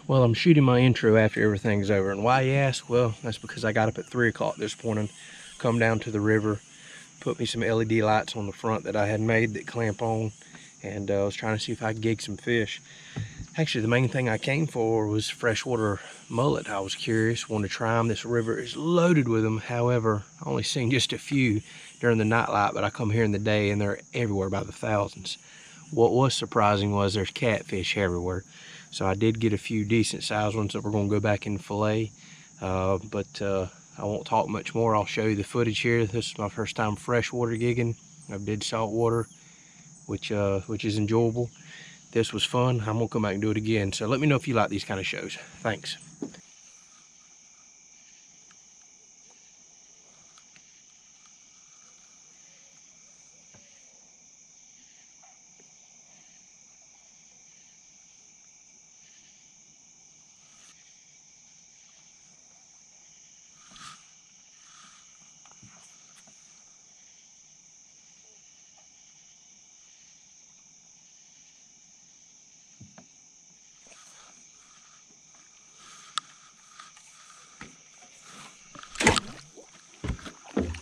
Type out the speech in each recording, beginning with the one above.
Well, I'm shooting my intro after everything's over. And why, you ask? Well, that's because I got up at 3 o'clock this morning, come down to the river, put me some LED lights on the front that I had made that clamp on, and I was trying to see if I could gig some fish. Actually, the main thing I came for was freshwater mullet. I was curious, wanted to try them. This river is loaded with them. However, I only seen just a few during the nightlight, but I come here in the day and they're everywhere by the thousands. What was surprising was there's catfish everywhere. So I did get a few decent sized ones that we're going to go back and fillet. But I won't talk much more. I'll show you the footage here. This is my first time freshwater gigging. I did saltwater, which is enjoyable. This was fun. I'm gonna come back and do it again. So let me know if you like these kind of shows. Thanks.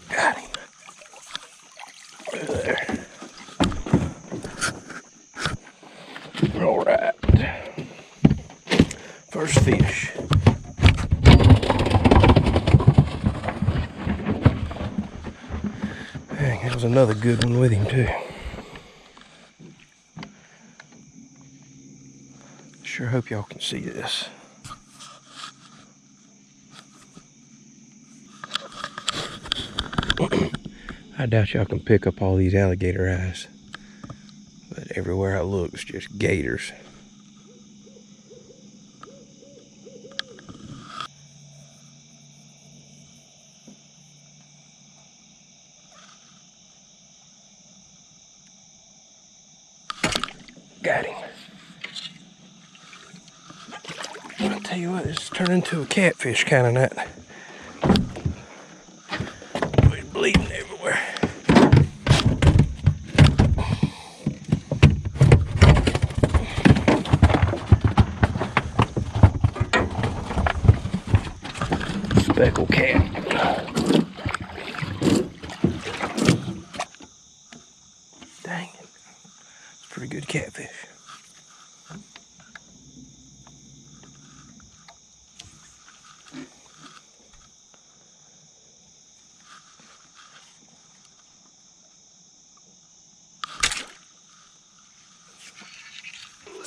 Got him. There. All right. First fish. Dang, that was another good one with him too. Sure hope y'all can see this. I doubt y'all can pick up all these alligator eyes, but everywhere I look it's just gators. Got him. I'll tell you what, this turned into a catfish kind of net. He's bleeding everywhere. Speckled cat. Dang it. It's a pretty good catfish.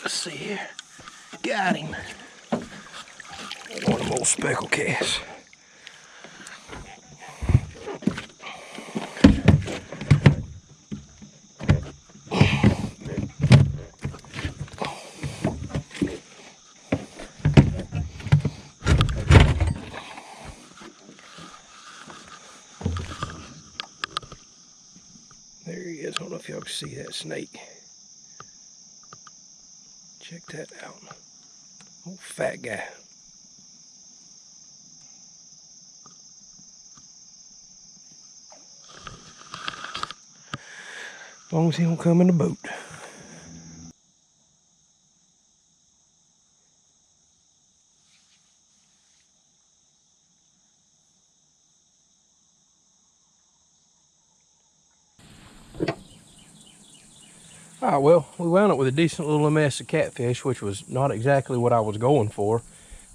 Let's see here. Got him. One of them old speckled cats. There he is. I don't know if y'all can see that snake. Check that out. Old fat guy. As long as he don't come in the boat. Alright, well, we wound up with a decent little mess of catfish, which was not exactly what I was going for.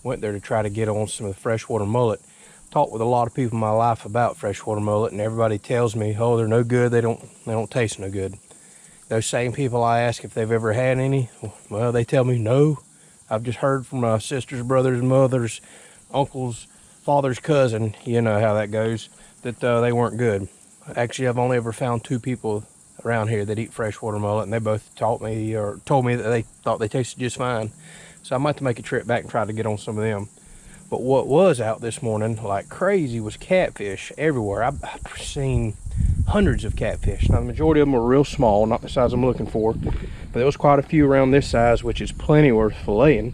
Went there to try to get on some of the freshwater mullet. Talked with a lot of people in my life about freshwater mullet, and everybody tells me, oh, they're no good, they don't taste no good. Those same people I ask if they've ever had any, well, they tell me no. I've just heard from my sisters, brothers, mothers, uncles, father's cousin, you know how that goes, that they weren't good. Actually, I've only ever found 2 people around here that eat freshwater mullet, and they both told me that they thought they tasted just fine. So I might have to make a trip back and try to get on some of them. But what was out this morning like crazy was catfish everywhere. I've seen hundreds of catfish. Now the majority of them were real small, not the size I'm looking for, but there was quite a few around this size, which is plenty worth filleting.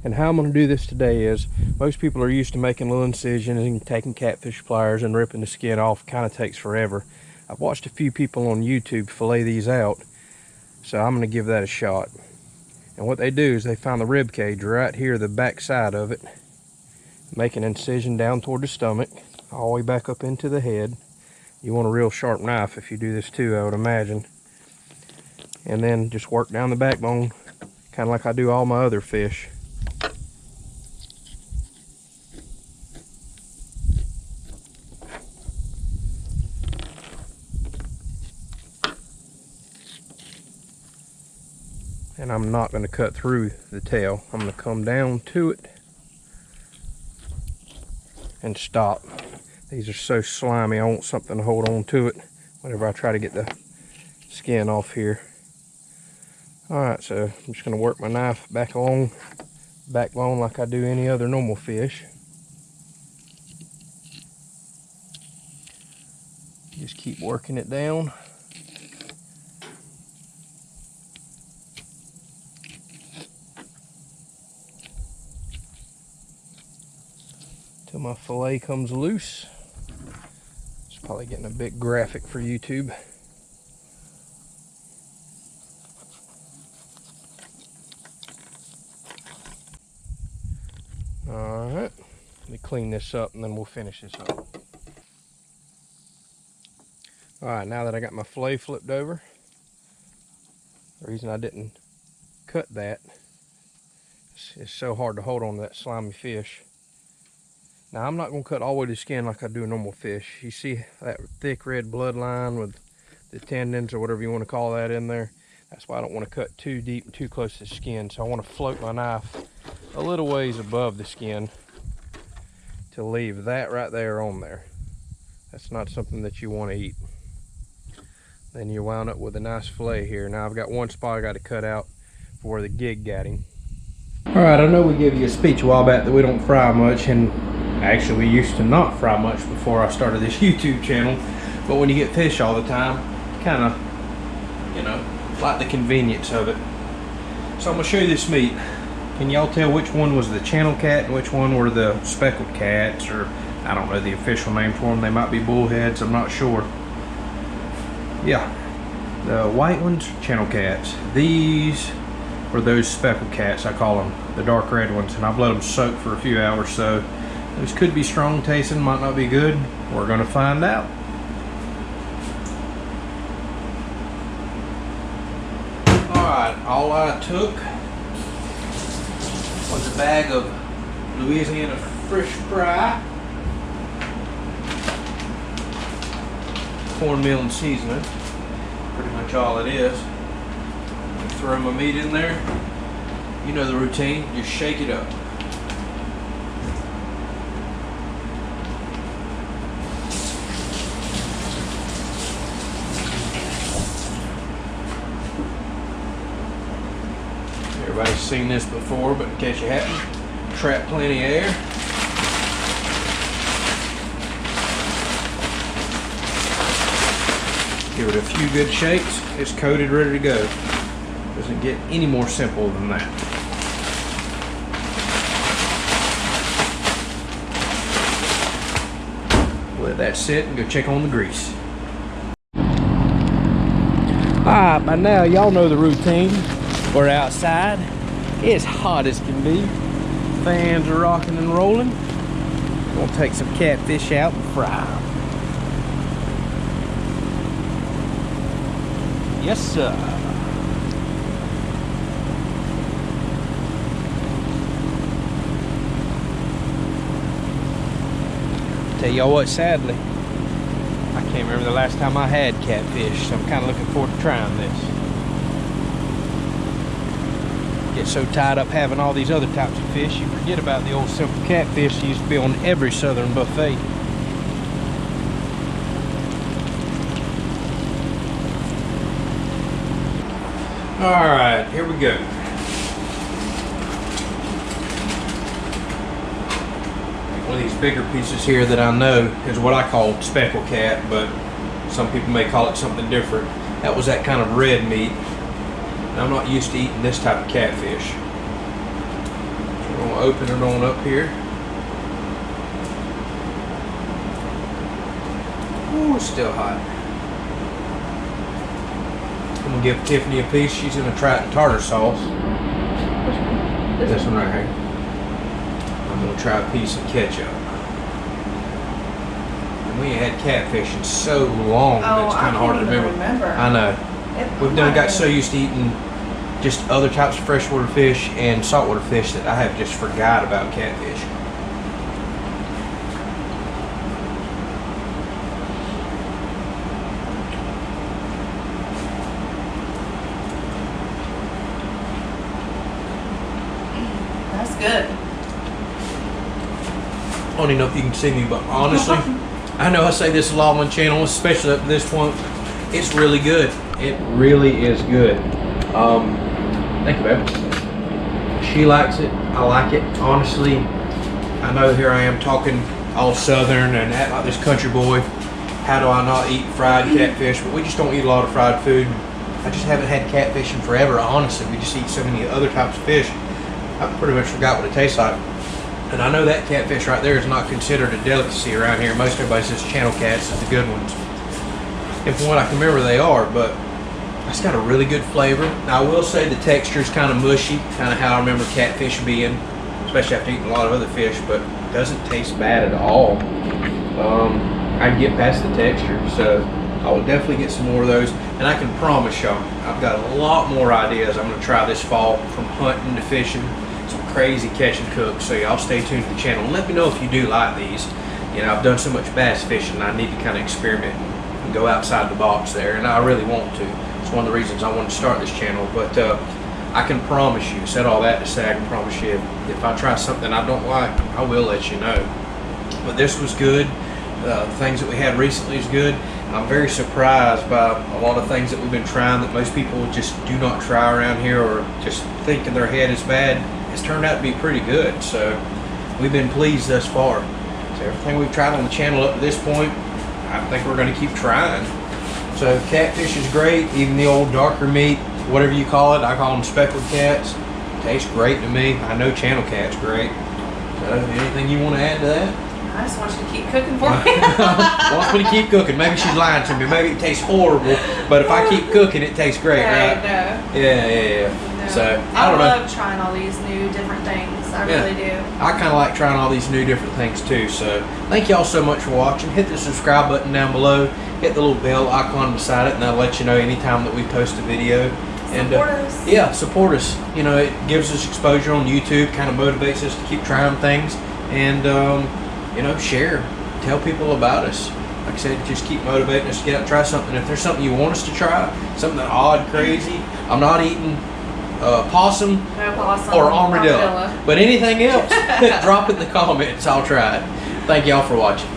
And how I'm going to do this today is, most people are used to making little incisions and taking catfish pliers and ripping the skin off. Kind of takes forever. I've watched a few people on YouTube fillet these out, so I'm going to give that a shot. And what they do is they find the rib cage right here, the back side of it, make an incision down toward the stomach, all the way back up into the head. You want a real sharp knife if you do this too, I would imagine. And then just work down the backbone, kind of like I do all my other fish. And I'm not going to cut through the tail. I'm going to come down to it and stop. These are so slimy, I want something to hold on to it whenever I try to get the skin off here. Alright, so I'm just going to work my knife back along backbone like I do any other normal fish. Just keep working it down. Till my fillet comes loose. It's probably getting a bit graphic for YouTube. Alright, let me clean this up and then we'll finish this up. Alright, now that I got my fillet flipped over, the reason I didn't cut that, it's so hard to hold on to that slimy fish. Now I'm not going to cut all the way to the skin like I do a normal fish. You see that thick red bloodline with the tendons or whatever you want to call that in there? That's why I don't want to cut too deep and too close to the skin. So I want to float my knife a little ways above the skin to leave that right there on there. That's not something that you want to eat. Then you wound up with a nice fillet here. Now I've got one spot I got to cut out for where the gig got him. Alright, I know we gave you a speech a while back that we don't fry much, and actually we used to not fry much before I started this YouTube channel, but when you get fish all the time, kind of, you know, like the convenience of it. So I'm going to show you this meat. Can y'all tell which one was the channel cat and which one were the speckled cats, or I don't know the official name for them. They might be bullheads, I'm not sure. Yeah, the white ones, channel cats. These were those speckled cats, I call them, the dark red ones, and I've let them soak for a few hours, so those could be strong tasting, might not be good. We're gonna find out. Alright, all I took was a bag of Louisiana fresh fry, cornmeal and seasoning, pretty much all it is. Throw my meat in there. You know the routine, just shake it up. Everybody's seen this before, but in case you haven't, trap plenty of air. Give it a few good shakes, it's coated, ready to go. Doesn't get any more simple than that. Let that sit and go check on the grease. Alright, by now y'all know the routine. We're outside. It's hot as can be. Fans are rocking and rolling. Gonna take some catfish out and fry them. Yes, sir. Tell y'all what, sadly, I can't remember the last time I had catfish, so I'm kind of looking forward to trying this. Get so tied up having all these other types of fish, you forget about the old simple catfish that used to be on every southern buffet. Alright, here we go. One of these bigger pieces here that I know is what I call speckled cat, but some people may call it something different. That was that kind of red meat. And I'm not used to eating this type of catfish. So we're going to open it on up here. Ooh, it's still hot. I'm going to give Tiffany a piece. She's going to try it in tartar sauce. This one right here. I'm gonna try a piece of ketchup. And we ain't had catfish in so long that it's kind of hard to remember. I know. We've got so used to eating just other types of freshwater fish and saltwater fish that I have just forgot about catfish. That's good. I don't even know if you can see me, but honestly, I know I say this a lot on my channel, especially up to this point. It's really good. It really is good. Thank you, babe. She likes it. I like it. Honestly, I know here I am talking all southern and act like this country boy. How do I not eat fried catfish? But we just don't eat a lot of fried food. I just haven't had catfish in forever, honestly. We just eat so many other types of fish. I pretty much forgot what it tastes like. And I know that catfish right there is not considered a delicacy around here. Most everybody says channel cats is the good ones. And from what I can remember, they are, but it's got a really good flavor. Now, I will say the texture is kind of mushy, kind of how I remember catfish being, especially after eating a lot of other fish, but it doesn't taste bad at all. I can get past the texture, so I will definitely get some more of those. And I can promise y'all, I've got a lot more ideas I'm going to try this fall, from hunting to fishing. Some crazy catch and cook, so y'all stay tuned to the channel and let me know if you do like these. You know, I've done so much bass fishing, I need to kind of experiment and go outside the box there, and I really want to. It's one of the reasons I want to start this channel. But I can promise you, said all that to say, I can promise you, if I try something I don't like, I will let you know. But this was good. The things that we had recently is good. I'm very surprised by a lot of things that we've been trying that most people just do not try around here, or just think in their head is bad. It's turned out to be pretty good, so we've been pleased thus far. So everything we've tried on the channel up to this point, I think we're going to keep trying. So catfish is great, even the old darker meat, whatever you call it. I call them speckled cats. Tastes great to me. I know channel cat's great. So anything you want to add to that? I just want you to keep cooking for me. Wants me to keep cooking. Maybe she's lying to me. Maybe it tastes horrible, but if I keep cooking, it tastes great, right? No. Yeah. No. So I don't know. I love trying all these new different things. I really do. I kind of like trying all these new different things too. So thank y'all so much for watching. Hit the subscribe button down below. Hit the little bell icon beside it, and that'll let you know anytime that we post a video. And support us. Yeah, support us. You know, it gives us exposure on YouTube, kind of motivates us to keep trying things, and you know, share, tell people about us. Like I said, just keep motivating us to get out and try something. If there's something you want us to try, something odd, crazy, I'm not eating possum, or armadillo, but anything else, drop it in the comments. I'll try it. Thank y'all for watching.